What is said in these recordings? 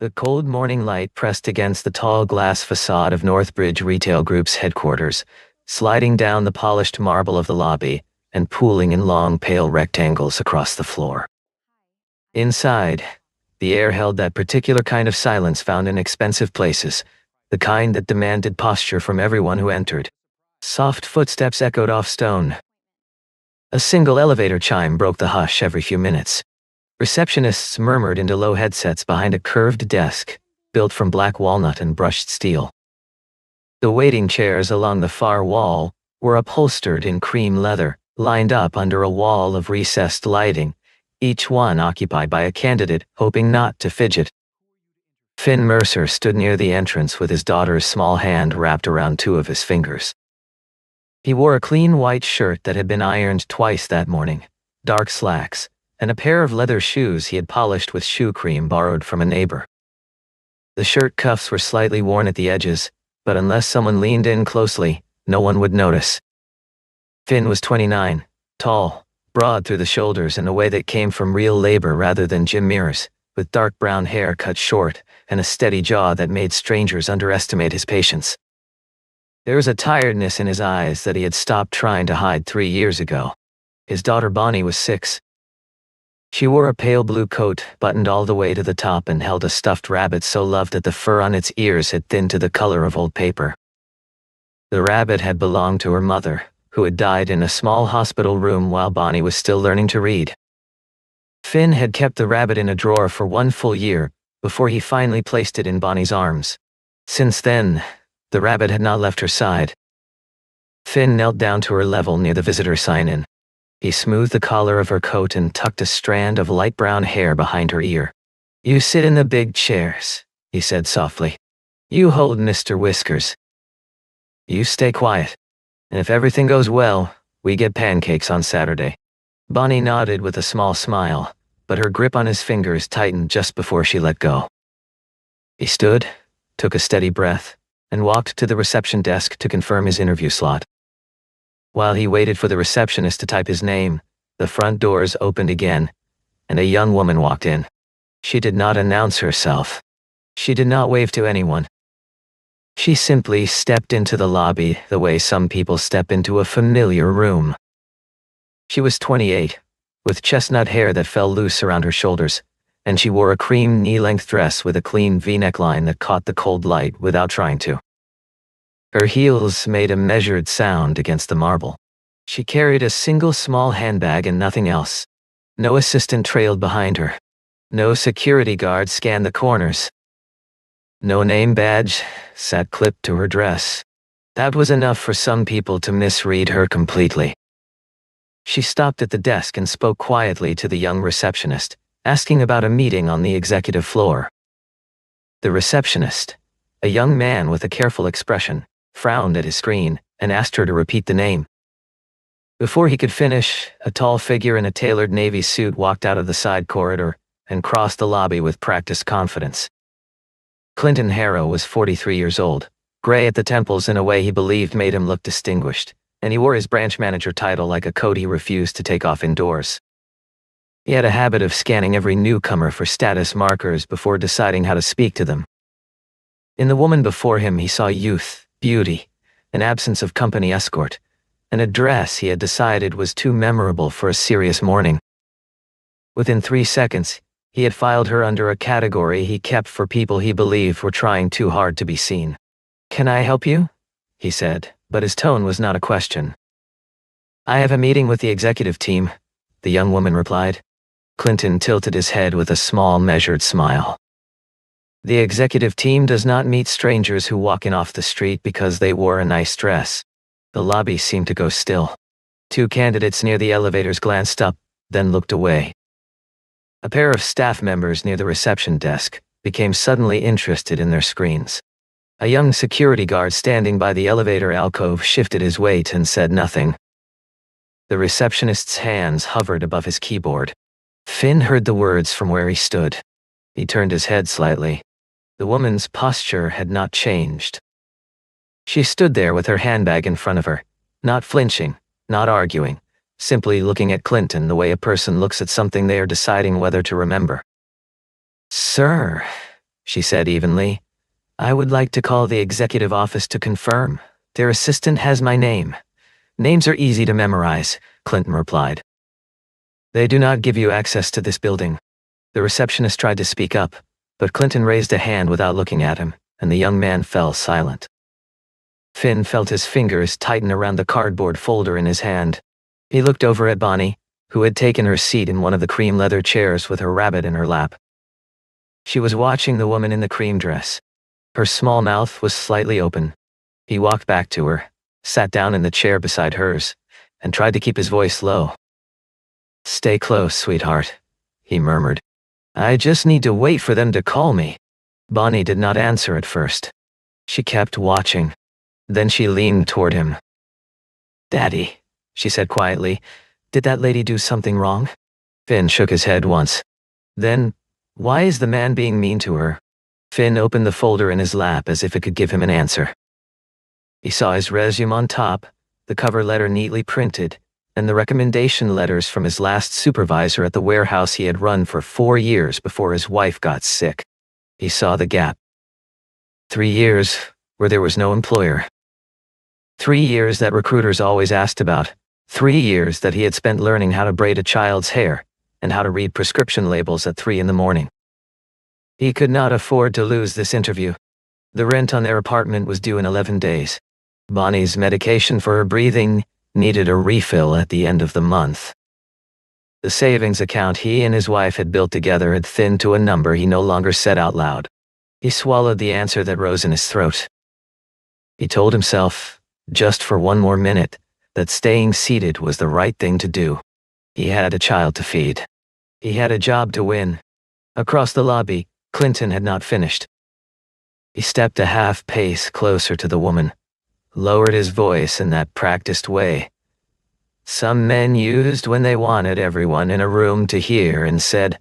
The cold morning light pressed against the tall glass facade of Northbridge Retail Group's headquarters, sliding down the polished marble of the lobby and pooling in long pale rectangles across the floor. Inside, the air held that particular kind of silence found in expensive places, the kind that demanded posture from everyone who entered. Soft footsteps echoed off stone. A single elevator chime broke the hush every few minutes. Receptionists murmured into low headsets behind a curved desk, built from black walnut and brushed steel. The waiting chairs along the far wall were upholstered in cream leather, lined up under a wall of recessed lighting, each one occupied by a candidate hoping not to fidget. Finn Mercer stood near the entrance with his daughter's small hand wrapped around two of his fingers. He wore a clean white shirt that had been ironed twice that morning, dark slacks, and a pair of leather shoes he had polished with shoe cream borrowed from a neighbor. The shirt cuffs were slightly worn at the edges, but unless someone leaned in closely, no one would notice. Finn was 29, tall, broad through the shoulders in a way that came from real labor rather than gym mirrors, with dark brown hair cut short and a steady jaw that made strangers underestimate his patience. There was a tiredness in his eyes that he had stopped trying to hide 3 years ago. His daughter Bonnie was 6. She wore a pale blue coat buttoned all the way to the top and held a stuffed rabbit so loved that the fur on its ears had thinned to the color of old paper. The rabbit had belonged to her mother, who had died in a small hospital room while Bonnie was still learning to read. Finn had kept the rabbit in a drawer for 1 full year before he finally placed it in Bonnie's arms. Since then, the rabbit had not left her side. Finn knelt down to her level near the visitor sign-in. He smoothed the collar of her coat and tucked a strand of light brown hair behind her ear. "You sit in the big chairs," he said softly. "You hold Mr. Whiskers. You stay quiet. And if everything goes well, we get pancakes on Saturday." Bonnie nodded with a small smile, but her grip on his fingers tightened just before she let go. He stood, took a steady breath, and walked to the reception desk to confirm his interview slot. While he waited for the receptionist to type his name, the front doors opened again, and a young woman walked in. She did not announce herself. She did not wave to anyone. She simply stepped into the lobby the way some people step into a familiar room. She was 28, with chestnut hair that fell loose around her shoulders, and she wore a cream knee-length dress with a clean V-neck line that caught the cold light without trying to. Her heels made a measured sound against the marble. She carried a single small handbag and nothing else. No assistant trailed behind her. No security guard scanned the corners. No name badge sat clipped to her dress. That was enough for some people to misread her completely. She stopped at the desk and spoke quietly to the young receptionist, asking about a meeting on the executive floor. The receptionist, a young man with a careful expression, frowned at his screen and asked her to repeat the name. Before he could finish, a tall figure in a tailored navy suit walked out of the side corridor and crossed the lobby with practiced confidence. Clinton Harrow was 43 years old, gray at the temples in a way he believed made him look distinguished, and he wore his branch manager title like a coat he refused to take off indoors. He had a habit of scanning every newcomer for status markers before deciding how to speak to them. In the woman before him he saw youth, beauty, an absence of company escort, and a dress he had decided was too memorable for a serious morning. Within 3 seconds, he had filed her under a category he kept for people he believed were trying too hard to be seen. "Can I help you?" he said, but his tone was not a question. "I have a meeting with the executive team," the young woman replied. Clinton tilted his head with a small, measured smile. "The executive team does not meet strangers who walk in off the street because they wore a nice dress." The lobby seemed to go still. 2 candidates near the elevators glanced up, then looked away. A pair of staff members near the reception desk became suddenly interested in their screens. A young security guard standing by the elevator alcove shifted his weight and said nothing. The receptionist's hands hovered above his keyboard. Finn heard the words from where he stood. He turned his head slightly. The woman's posture had not changed. She stood there with her handbag in front of her, not flinching, not arguing, simply looking at Clinton the way a person looks at something they are deciding whether to remember. "Sir," she said evenly. I would like to call the executive office to confirm. Their assistant has my name. Names are easy to memorize, Clinton replied. They do not give you access to this building. The receptionist tried to speak up, but Clinton raised a hand without looking at him, and the young man fell silent. Finn felt his fingers tighten around the cardboard folder in his hand. He looked over at Bonnie, who had taken her seat in one of the cream leather chairs with her rabbit in her lap. She was watching the woman in the cream dress. Her small mouth was slightly open. He walked back to her, sat down in the chair beside hers, and tried to keep his voice low. Stay close, sweetheart, he murmured. I just need to wait for them to call me. Bonnie did not answer at first. She kept watching. Then she leaned toward him. Daddy, she said quietly, did that lady do something wrong? Finn shook his head once. Then, why is the man being mean to her? Finn opened the folder in his lap as if it could give him an answer. He saw his resume on top, the cover letter neatly printed, and the recommendation letters from his last supervisor at the warehouse he had run for 4 years before his wife got sick. He saw the gap. 3 years where there was no employer. 3 years that recruiters always asked about. 3 years that he had spent learning how to braid a child's hair and how to read prescription labels at 3 in the morning. He could not afford to lose this interview. The rent on their apartment was due in 11 days. Bonnie's medication for her breathing needed a refill at the end of the month. The savings account he and his wife had built together had thinned to a number he no longer said out loud. He swallowed the answer that rose in his throat. He told himself, just for one more minute, that staying seated was the right thing to do. He had a child to feed. He had a job to win. Across the lobby, Clinton had not finished. He stepped a half pace closer to the woman, lowered his voice in that practiced way some men used when they wanted everyone in a room to hear, and said,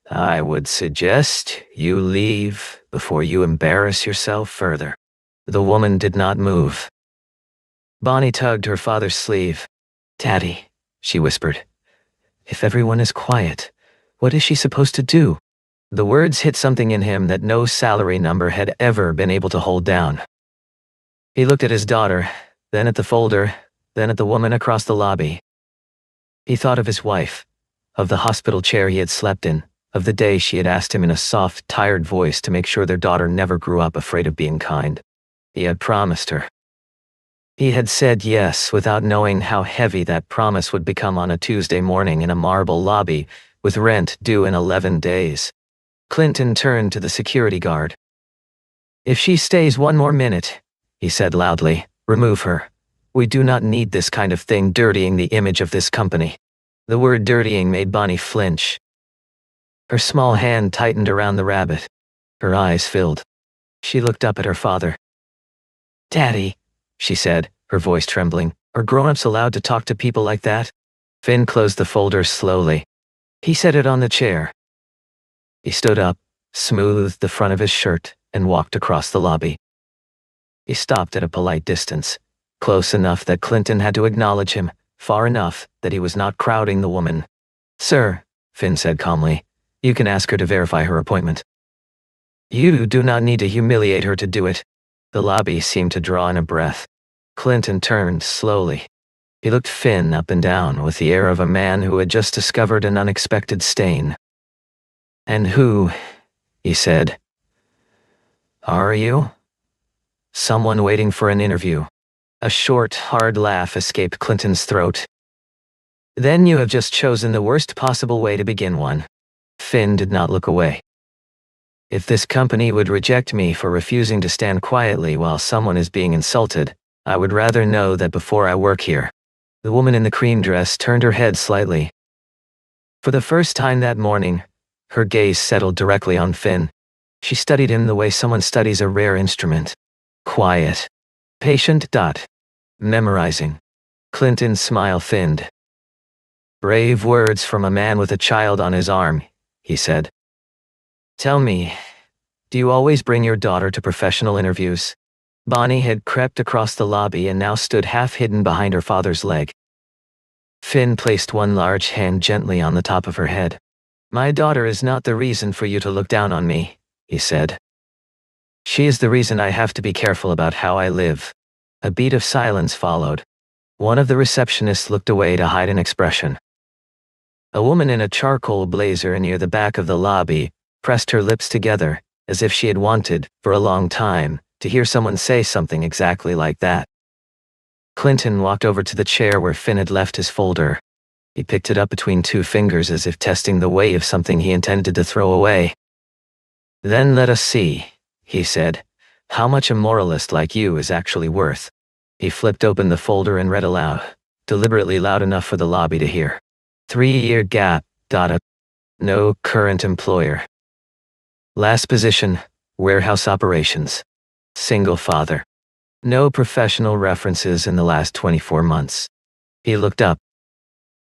I would suggest you leave before you embarrass yourself further. The woman did not move. Bonnie tugged her father's sleeve. Daddy, she whispered, if everyone is quiet, what is she supposed to do? The words hit something in him that no salary number had ever been able to hold down. He looked at his daughter, then at the folder, then at the woman across the lobby. He thought of his wife, of the hospital chair he had slept in, of the day she had asked him in a soft, tired voice to make sure their daughter never grew up afraid of being kind. He had promised her. He had said yes without knowing how heavy that promise would become on a Tuesday morning in a marble lobby with rent due in 11 days. Clinton turned to the security guard. If she stays one more minute, he said loudly, remove her. We do not need this kind of thing dirtying the image of this company. The word dirtying made Bonnie flinch. Her small hand tightened around the rabbit. Her eyes filled. She looked up at her father. Daddy, she said, her voice trembling, are grown-ups allowed to talk to people like that? Finn closed the folder slowly. He set it on the chair. He stood up, smoothed the front of his shirt, and walked across the lobby. He stopped at a polite distance, close enough that Clinton had to acknowledge him, far enough that he was not crowding the woman. Sir, Finn said calmly, you can ask her to verify her appointment. You do not need to humiliate her to do it. The lobby seemed to draw in a breath. Clinton turned slowly. He looked Finn up and down with the air of a man who had just discovered an unexpected stain. And who, he said, are you? Someone waiting for an interview. A short, hard laugh escaped Clinton's throat. Then you have just chosen the worst possible way to begin one. Finn did not look away. If this company would reject me for refusing to stand quietly while someone is being insulted, I would rather know that before I work here. The woman in the cream dress turned her head slightly. For the first time that morning, her gaze settled directly on Finn. She studied him the way someone studies a rare instrument. Quiet. Patient. Memorizing. Clinton's smile thinned. Brave words from a man with a child on his arm, he said. Tell me, do you always bring your daughter to professional interviews? Bonnie had crept across the lobby and now stood half hidden behind her father's leg. Finn placed one large hand gently on the top of her head. My daughter is not the reason for you to look down on me, he said. She is the reason I have to be careful about how I live." A beat of silence followed. One of the receptionists looked away to hide an expression. A woman in a charcoal blazer near the back of the lobby pressed her lips together, as if she had wanted, for a long time, to hear someone say something exactly like that. Clinton walked over to the chair where Finn had left his folder. He picked it up between two fingers as if testing the weight of something he intended to throw away. "Then let us see," he said, "how much a moralist like you is actually worth." He flipped open the folder and read aloud, deliberately loud enough for the lobby to hear. 3-year gap, data. No current employer. Last position, warehouse operations. Single father. No professional references in the last 24 months. He looked up.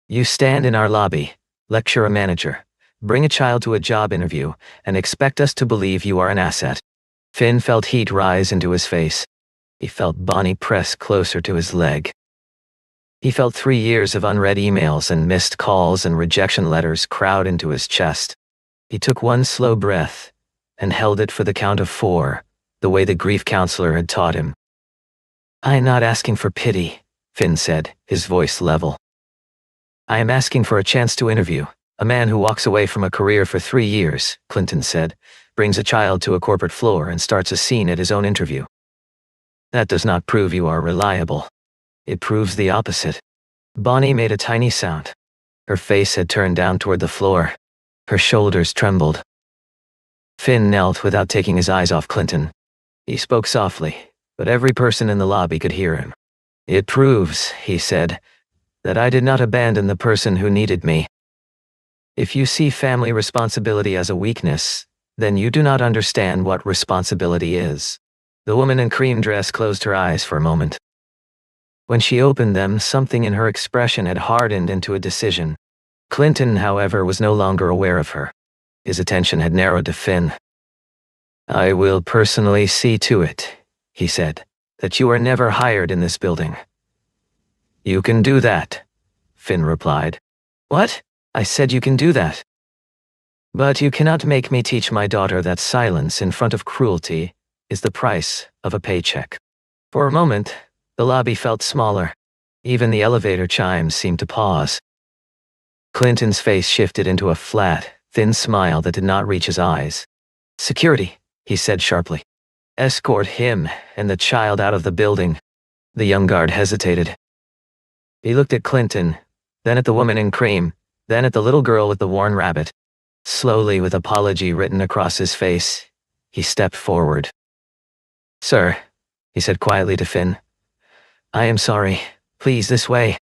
"You stand in our lobby, lecture a manager, bring a child to a job interview, and expect us to believe you are an asset." Finn felt heat rise into his face. He felt Bonnie press closer to his leg. He felt 3 years of unread emails and missed calls and rejection letters crowd into his chest. He took one slow breath and held it for the count of 4, the way the grief counselor had taught him. "I am not asking for pity," Finn said, his voice level. "I am asking for a chance to interview. A man who walks away from a career for 3 years," Clinton said, "brings a child to a corporate floor and starts a scene at his own interview. That does not prove you are reliable. It proves the opposite." Bonnie made a tiny sound. Her face had turned down toward the floor. Her shoulders trembled. Finn knelt without taking his eyes off Clinton. He spoke softly, but every person in the lobby could hear him. "It proves," he said, "that I did not abandon the person who needed me. If you see family responsibility as a weakness, then you do not understand what responsibility is." The woman in cream dress closed her eyes for a moment. When she opened them, something in her expression had hardened into a decision. Clinton, however, was no longer aware of her. His attention had narrowed to Finn. "I will personally see to it," he said, "that you are never hired in this building." "You can do that," Finn replied. "What? I said you can do that." "But you cannot make me teach my daughter that silence in front of cruelty is the price of a paycheck." For a moment, the lobby felt smaller. Even the elevator chimes seemed to pause. Clinton's face shifted into a flat, thin smile that did not reach his eyes. "Security," he said sharply. "Escort him and the child out of the building." The young guard hesitated. He looked at Clinton, then at the woman in cream, then at the little girl with the worn rabbit. Slowly, with apology written across his face, he stepped forward. "Sir," he said quietly to Finn, "I am sorry. Please, this way."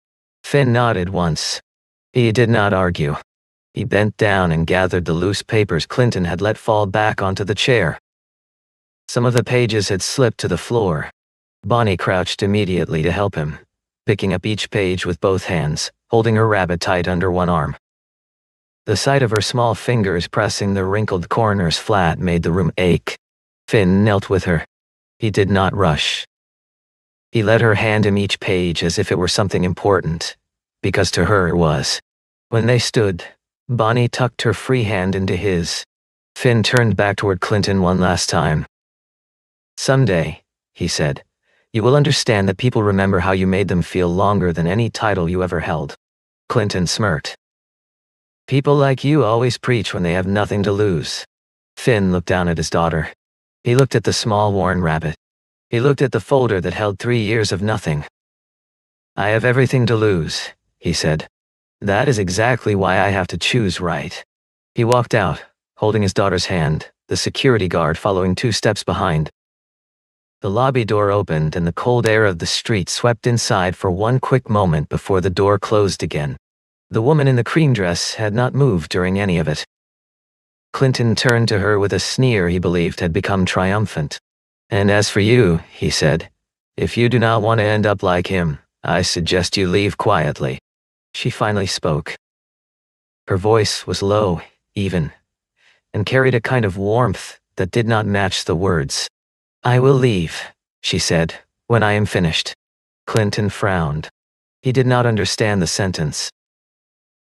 Finn nodded once. He did not argue. He bent down and gathered the loose papers Clinton had let fall back onto the chair. Some of the pages had slipped to the floor. Bonnie crouched immediately to help him, picking up each page with both hands, holding her rabbit tight under one arm. The sight of her small fingers pressing the wrinkled corners flat made the room ache. Finn knelt with her. He did not rush. He let her hand him each page as if it were something important, because to her it was. When they stood, Bonnie tucked her free hand into his. Finn turned back toward Clinton one last time. "Someday," he said, "you will understand that people remember how you made them feel longer than any title you ever held." Clinton smirked. "People like you always preach when they have nothing to lose." Finn looked down at his daughter. He looked at the small worn rabbit. He looked at the folder that held 3 years of nothing. "I have everything to lose," he said. "That is exactly why I have to choose right." He walked out, holding his daughter's hand, the security guard following 2 steps behind. The lobby door opened and the cold air of the street swept inside for one quick moment before the door closed again. The woman in the cream dress had not moved during any of it. Clinton turned to her with a sneer he believed had become triumphant. "And as for you," he said, "if you do not want to end up like him, I suggest you leave quietly." She finally spoke. Her voice was low, even, and carried a kind of warmth that did not match the words. "I will leave," she said, "when I am finished." Clinton frowned. He did not understand the sentence.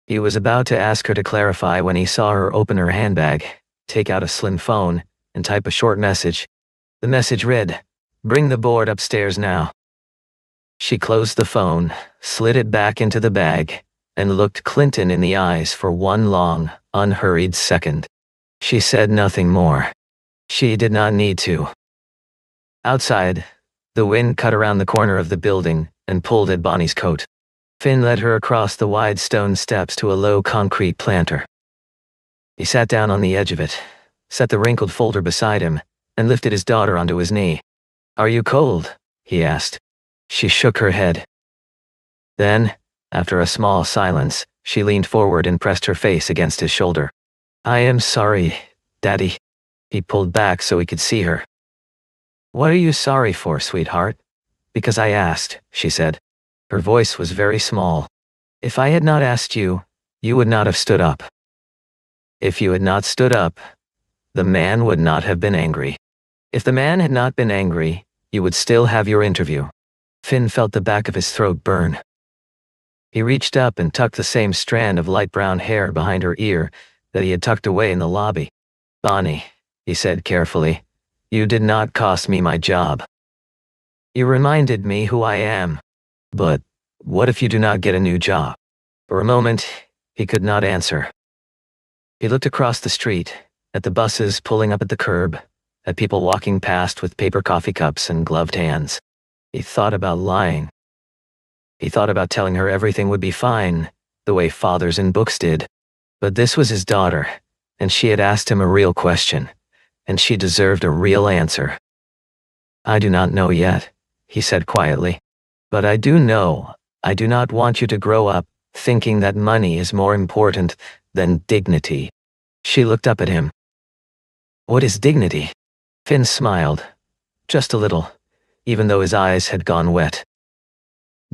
He was about to ask her to clarify when he saw her open her handbag, take out a slim phone, and type a short message. The message read, "Bring the board upstairs now." She closed the phone, slid it back into the bag, and looked Clinton in the eyes for one long, unhurried second. She said nothing more. She did not need to. Outside, the wind cut around the corner of the building and pulled at Bonnie's coat. Finn led her across the wide stone steps to a low concrete planter. He sat down on the edge of it, set the wrinkled folder beside him, and lifted his daughter onto his knee. "Are you cold?" he asked. She shook her head. Then, after a small silence, she leaned forward and pressed her face against his shoulder. "I am sorry, Daddy." He pulled back so he could see her. "What are you sorry for, sweetheart?" "Because I asked," she said. Her voice was very small. "If I had not asked you, you would not have stood up. If you had not stood up, the man would not have been angry. If the man had not been angry, you would still have your interview." Finn felt the back of his throat burn. He reached up and tucked the same strand of light brown hair behind her ear that he had tucked away in the lobby. "Bonnie," he said carefully, "you did not cost me my job. You reminded me who I am. But what if you do not get a new job?" For a moment, he could not answer. He looked across the street, at the buses pulling up at the curb, at people walking past with paper coffee cups and gloved hands. He thought about lying. He thought about telling her everything would be fine, the way fathers in books did. But this was his daughter, and she had asked him a real question, and she deserved a real answer. "I do not know yet," he said quietly. "But I do know I do not want you to grow up thinking that money is more important than dignity." She looked up at him. "What is dignity?" Finn smiled, just a little, even though his eyes had gone wet.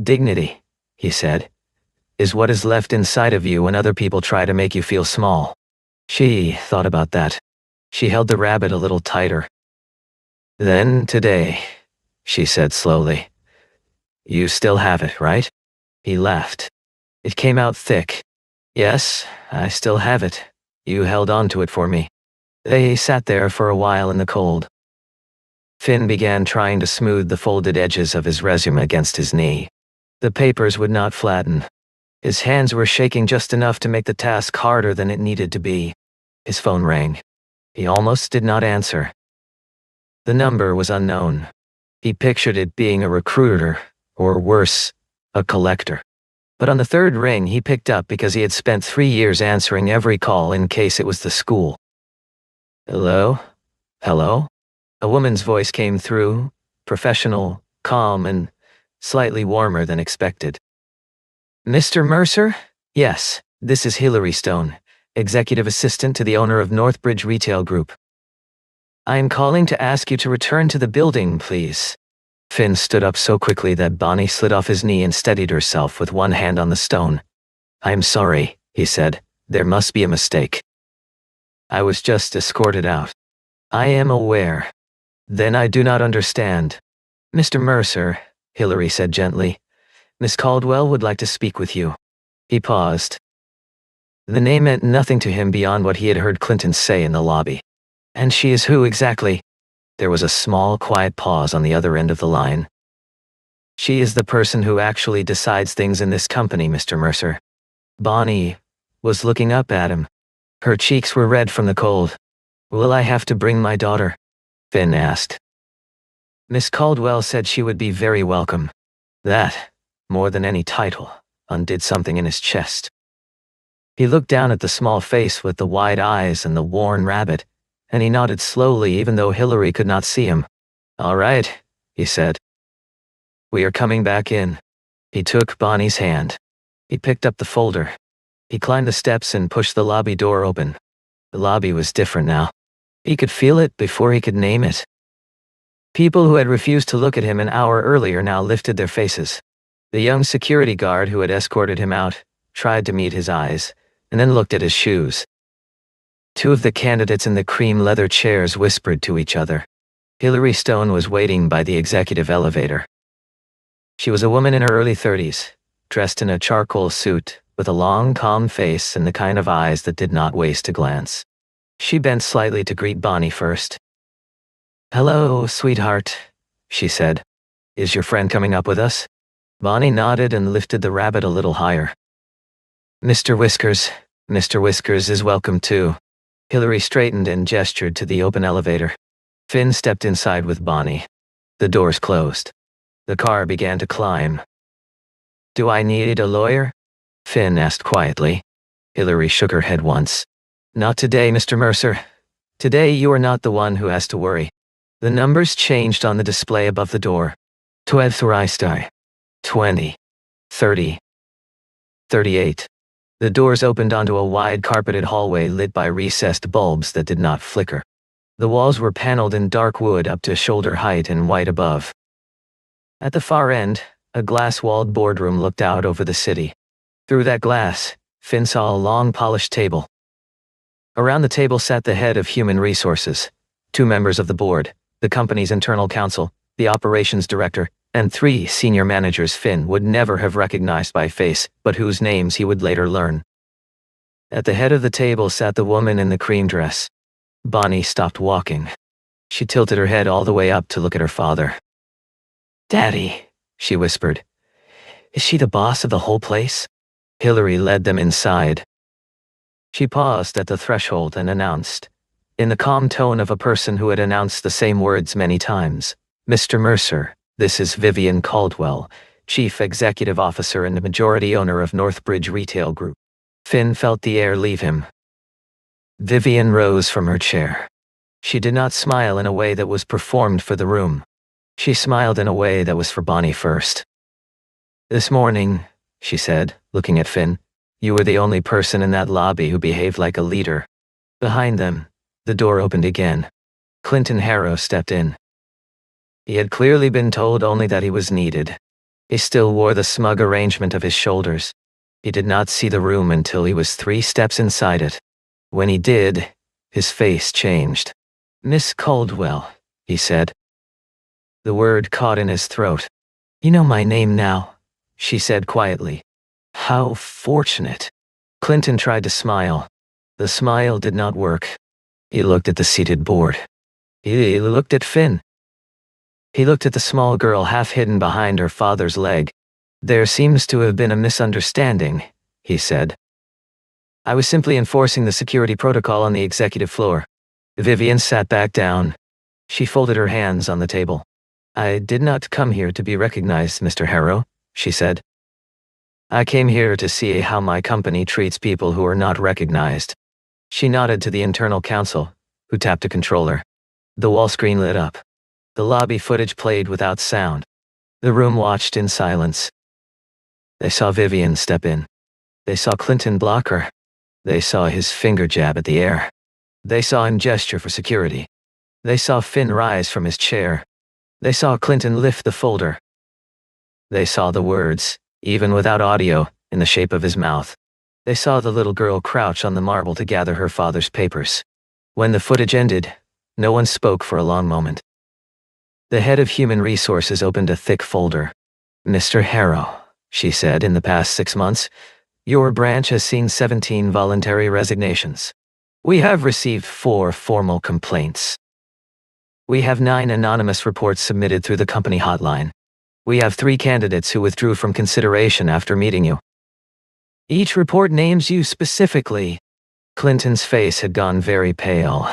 "Dignity," he said, "is what is left inside of you when other people try to make you feel small." She thought about that. She held the rabbit a little tighter. "Then today," she said slowly, "you still have it, right?" He laughed. It came out thick. "Yes, I still have it. You held on to it for me." They sat there for a while in the cold. Finn began trying to smooth the folded edges of his resume against his knee. The papers would not flatten. His hands were shaking just enough to make the task harder than it needed to be. His phone rang. He almost did not answer. The number was unknown. He pictured it being a recruiter, or worse, a collector. But on the third ring, he picked up because he had spent 3 years answering every call in case it was the school. "Hello? Hello?" A woman's voice came through, professional, calm, and slightly warmer than expected. "Mr. Mercer? Yes, this is Hillary Stone, executive assistant to the owner of Northbridge Retail Group. I am calling to ask you to return to the building, please." Finn stood up so quickly that Bonnie slid off his knee and steadied herself with one hand on the stone. "I am sorry," he said. "There must be a mistake. I was just escorted out." "I am aware." "Then I do not understand." "Mr. Mercer," Hillary said gently, "Miss Caldwell would like to speak with you." He paused. The name meant nothing to him beyond what he had heard Clinton say in the lobby. "And she is who exactly?" There was a small, quiet pause on the other end of the line. "She is the person who actually decides things in this company, Mr. Mercer." Bonnie was looking up at him. Her cheeks were red from the cold. "Will I have to bring my daughter?" Finn asked. Miss Caldwell said she would be very welcome. That, more than any title, undid something in his chest. He looked down at the small face with the wide eyes and the worn rabbit, and he nodded slowly even though Hillary could not see him. "All right," he said. "We are coming back in." He took Bonnie's hand. He picked up the folder. He climbed the steps and pushed the lobby door open. The lobby was different now. He could feel it before he could name it. People who had refused to look at him an hour earlier now lifted their faces. The young security guard who had escorted him out tried to meet his eyes, and then looked at his shoes. 2 of the candidates in the cream leather chairs whispered to each other. Hillary Stone was waiting by the executive elevator. She was a woman in her early 30s, dressed in a charcoal suit, with a long, calm face and the kind of eyes that did not waste a glance. She bent slightly to greet Bonnie first. Hello, sweetheart, she said. Is your friend coming up with us? Bonnie nodded and lifted the rabbit a little higher. Mr. Whiskers is welcome too. Hillary straightened and gestured to the open elevator. Finn stepped inside with Bonnie. The doors closed. The car began to climb. Do I need a lawyer? Finn asked quietly. Hillary shook her head once. Not today, Mr. Mercer. Today you are not the one who has to worry. The numbers changed on the display above the door. 12 Thuristai. 20. 30. 38. The doors opened onto a wide carpeted hallway lit by recessed bulbs that did not flicker. The walls were paneled in dark wood up to shoulder height and white above. At the far end, a glass-walled boardroom looked out over the city. Through that glass, Finn saw a long polished table. Around the table sat the head of Human Resources, 2 members of the board, the company's internal counsel, the operations director, and 3 senior managers Finn would never have recognized by face, but whose names he would later learn. At the head of the table sat the woman in the cream dress. Bonnie stopped walking. She tilted her head all the way up to look at her father. Daddy, she whispered. Is she the boss of the whole place? Hillary led them inside. She paused at the threshold and announced, in the calm tone of a person who had announced the same words many times, Mr. Mercer, this is Vivian Caldwell, Chief Executive Officer and majority owner of Northbridge Retail Group. Finn felt the air leave him. Vivian rose from her chair. She did not smile in a way that was performed for the room. She smiled in a way that was for Bonnie first. This morning, she said, looking at Finn, you were the only person in that lobby who behaved like a leader. Behind them, the door opened again. Clinton Harrow stepped in. He had clearly been told only that he was needed. He still wore the smug arrangement of his shoulders. He did not see the room until he was 3 steps inside it. When he did, his face changed. Miss Caldwell, he said. The word caught in his throat. You know my name now, she said quietly. How fortunate. Clinton tried to smile. The smile did not work. He looked at the seated board. He looked at Finn. He looked at the small girl half hidden behind her father's leg. There seems to have been a misunderstanding, he said. I was simply enforcing the security protocol on the executive floor. Vivian sat back down. She folded her hands on the table. I did not come here to be recognized, Mr. Harrow, she said. I came here to see how my company treats people who are not recognized. She nodded to the internal counsel, who tapped a controller. The wall screen lit up. The lobby footage played without sound. The room watched in silence. They saw Vivian step in. They saw Clinton block her. They saw his finger jab at the air. They saw him gesture for security. They saw Finn rise from his chair. They saw Clinton lift the folder. They saw the words, even without audio, in the shape of his mouth. They saw the little girl crouch on the marble to gather her father's papers. When the footage ended, no one spoke for a long moment. The head of Human Resources opened a thick folder. Mr. Harrow, she said, in the past 6 months, your branch has seen 17 voluntary resignations. We have received 4 formal complaints. We have 9 anonymous reports submitted through the company hotline. We have 3 candidates who withdrew from consideration after meeting you. Each report names you specifically. Clinton's face had gone very pale.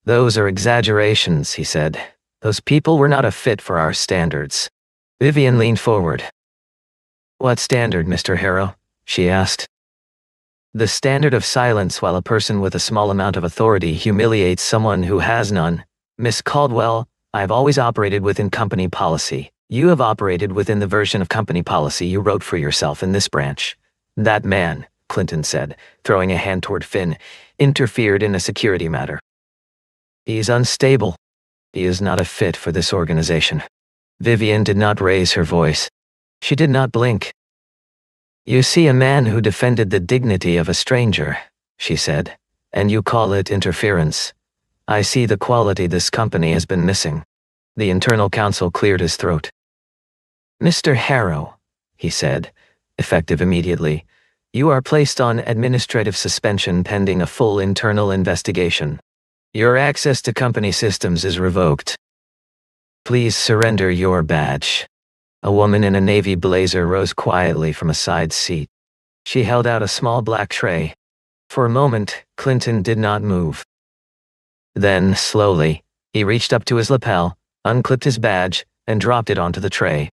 Those are exaggerations, he said. Those people were not a fit for our standards. Vivian leaned forward. What standard, Mr. Harrow? She asked. The standard of silence while a person with a small amount of authority humiliates someone who has none. Miss Caldwell, I have always operated within company policy. You have operated within the version of company policy you wrote for yourself in this branch. That man, Clinton said, throwing a hand toward Finn, interfered in a security matter. He is unstable. He is not a fit for this organization. Vivian did not raise her voice. She did not blink. You see a man who defended the dignity of a stranger, she said, and you call it interference. I see the quality this company has been missing. The internal counsel cleared his throat. Mr. Harrow, he said, effective immediately, you are placed on administrative suspension pending a full internal investigation. Your access to company systems is revoked. Please surrender your badge. A woman in a navy blazer rose quietly from a side seat. She held out a small black tray. For a moment, Clinton did not move. Then, slowly, he reached up to his lapel, unclipped his badge, and dropped it onto the tray.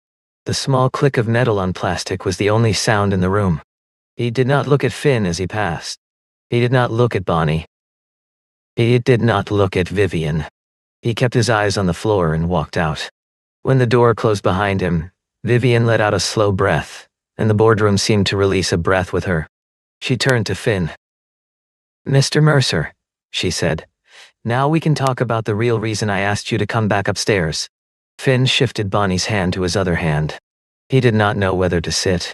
The small click of metal on plastic was the only sound in the room. He did not look at Finn as he passed. He did not look at Bonnie. He did not look at Vivian. He kept his eyes on the floor and walked out. When the door closed behind him, Vivian let out a slow breath, and the boardroom seemed to release a breath with her. She turned to Finn. "Mr. Mercer," she said, "now we can talk about the real reason I asked you to come back upstairs." Finn shifted Bonnie's hand to his other hand. He did not know whether to sit.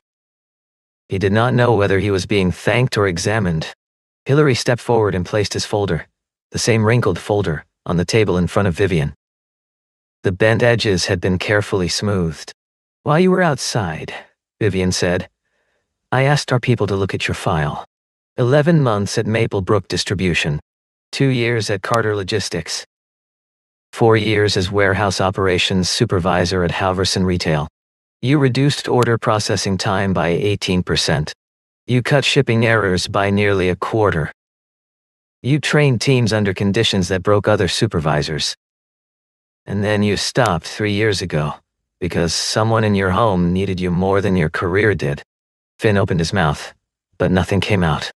He did not know whether he was being thanked or examined. Hillary stepped forward and placed his folder, the same wrinkled folder, on the table in front of Vivian. The bent edges had been carefully smoothed. "While you were outside," Vivian said, "I asked our people to look at your file. 11 months at Maplebrook Distribution, 2 years at Carter Logistics, 4 years as warehouse operations supervisor at Halverson Retail. You reduced order processing time by 18%. You cut shipping errors by nearly a quarter. You trained teams under conditions that broke other supervisors. And then you stopped 3 years ago, because someone in your home needed you more than your career did." Finn opened his mouth, but nothing came out.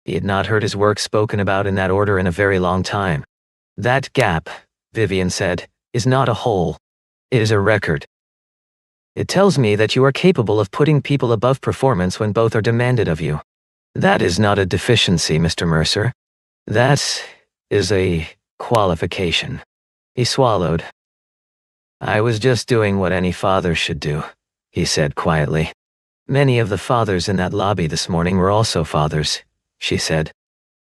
He had not heard his work spoken about in that order in a very long time. "That gap," Vivian said, "is not a hole. It is a record. It tells me that you are capable of putting people above performance when both are demanded of you. That is not a deficiency, Mr. Mercer. That is a qualification." He swallowed. "I was just doing what any father should do," he said quietly. "Many of the fathers in that lobby this morning were also fathers," she said.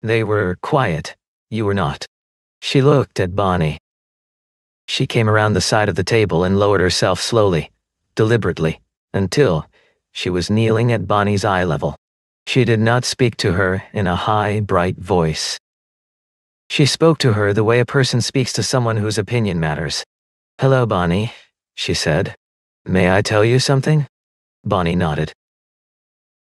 "They were quiet. You were not." She looked at Bonnie. She came around the side of the table and lowered herself slowly, deliberately, until she was kneeling at Bonnie's eye level. She did not speak to her in a high, bright voice. She spoke to her the way a person speaks to someone whose opinion matters. "Hello, Bonnie," she said. "May I tell you something?" Bonnie nodded.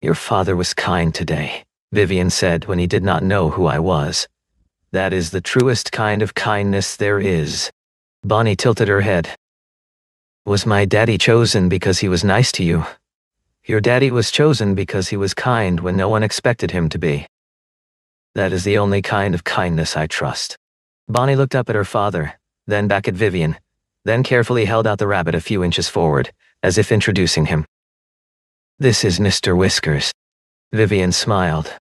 "Your father was kind today," Vivian said when he did not know who I was. "That is the truest kind of kindness there is." Bonnie tilted her head. "Was my daddy chosen because he was nice to you? Your daddy was chosen because he was kind when no one expected him to be. That is the only kind of kindness I trust." Bonnie looked up at her father, then back at Vivian, then carefully held out the rabbit a few inches forward, as if introducing him. "This is Mr. Whiskers." Vivian smiled.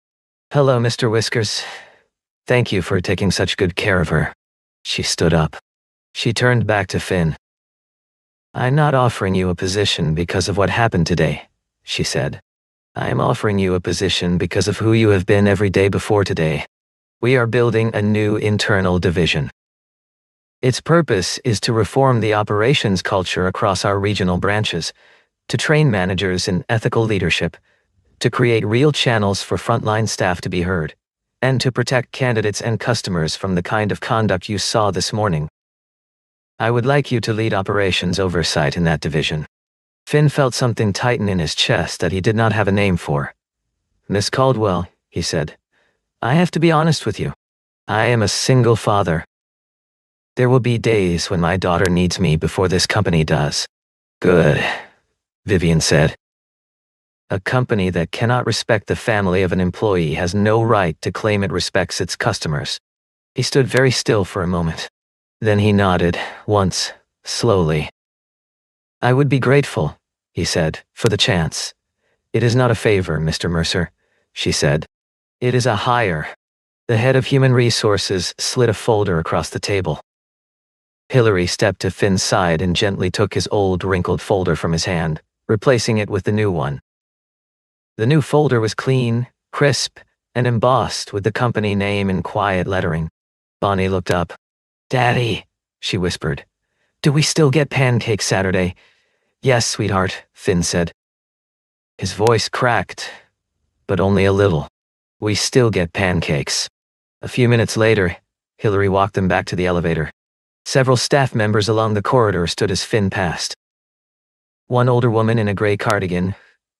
"Hello, Mr. Whiskers. Thank you for taking such good care of her." She stood up. She turned back to Finn. "I'm not offering you a position because of what happened today," she said. "I am offering you a position because of who you have been every day before today. We are building a new internal division. Its purpose is to reform the operations culture across our regional branches, to train managers in ethical leadership, to create real channels for frontline staff to be heard, and to protect candidates and customers from the kind of conduct you saw this morning. I would like you to lead operations oversight in that division." Finn felt something tighten in his chest that he did not have a name for. "Miss Caldwell," he said, "I have to be honest with you. I am a single father. There will be days when my daughter needs me before this company does." "Good," Vivian said. "A company that cannot respect the family of an employee has no right to claim it respects its customers." He stood very still for a moment. Then he nodded, once, slowly. "I would be grateful," he said, "for the chance." "It is not a favor, Mr. Mercer," she said. "It is a hire." The head of Human Resources slid a folder across the table. Hillary stepped to Finn's side and gently took his old, wrinkled folder from his hand, replacing it with the new one. The new folder was clean, crisp, and embossed with the company name in quiet lettering. Bonnie looked up. "Daddy," she whispered, "do we still get pancakes Saturday?" "Yes, sweetheart," Finn said. His voice cracked, but only a little. "We still get pancakes." A few minutes later, Hillary walked them back to the elevator. Several staff members along the corridor stood as Finn passed. One older woman in a gray cardigan,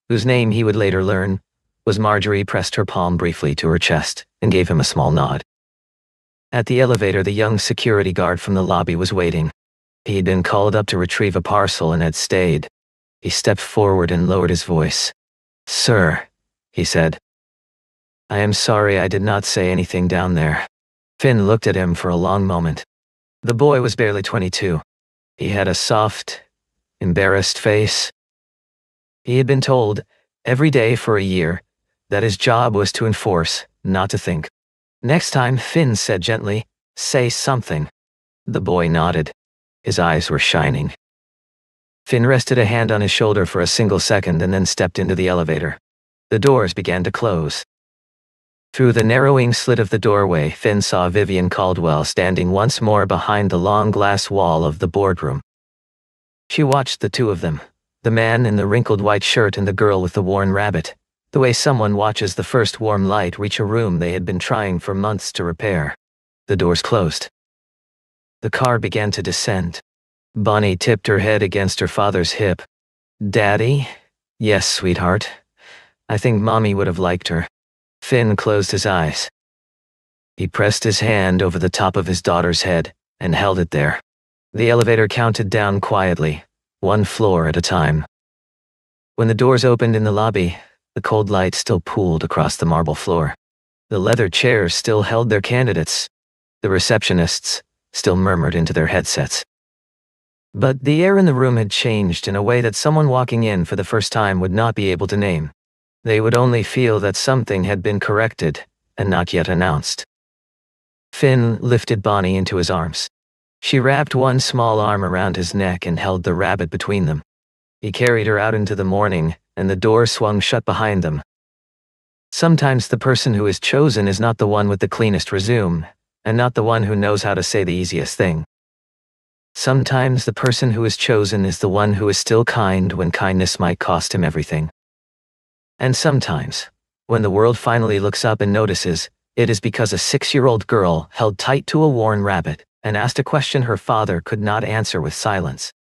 whose name he would later learn was Marjorie, pressed her palm briefly to her chest and gave him a small nod. At the elevator, the young security guard from the lobby was waiting. He had been called up to retrieve a parcel and had stayed. He stepped forward and lowered his voice. "Sir," he said. "I am sorry I did not say anything down there." Finn looked at him for a long moment. The boy was barely 22. He had a soft, embarrassed face. He had been told, every day for a year, that his job was to enforce, not to think. "Next time," Finn said gently, "say something." The boy nodded. His eyes were shining. Finn rested a hand on his shoulder for a single second and then stepped into the elevator. The doors began to close. Through the narrowing slit of the doorway, Finn saw Vivian Caldwell standing once more behind the long glass wall of the boardroom. She watched the two of them, the man in the wrinkled white shirt and the girl with the worn rabbit, the way someone watches the first warm light reach a room they had been trying for months to repair. The doors closed. The car began to descend. Bonnie tipped her head against her father's hip. "Daddy?" "Yes, sweetheart. I think Mommy would have liked her." Finn closed his eyes. He pressed his hand over the top of his daughter's head and held it there. The elevator counted down quietly, one floor at a time. When the doors opened in the lobby, the cold light still pooled across the marble floor. The leather chairs still held their candidates. The receptionists still murmured into their headsets. But the air in the room had changed in a way that someone walking in for the first time would not be able to name. They would only feel that something had been corrected and not yet announced. Finn lifted Bonnie into his arms. She wrapped one small arm around his neck and held the rabbit between them. He carried her out into the morning, and the door swung shut behind them. Sometimes the person who is chosen is not the one with the cleanest resume, and not the one who knows how to say the easiest thing. Sometimes the person who is chosen is the one who is still kind when kindness might cost him everything. And sometimes, when the world finally looks up and notices, it is because a 6-year-old girl held tight to a worn rabbit and asked a question her father could not answer with silence.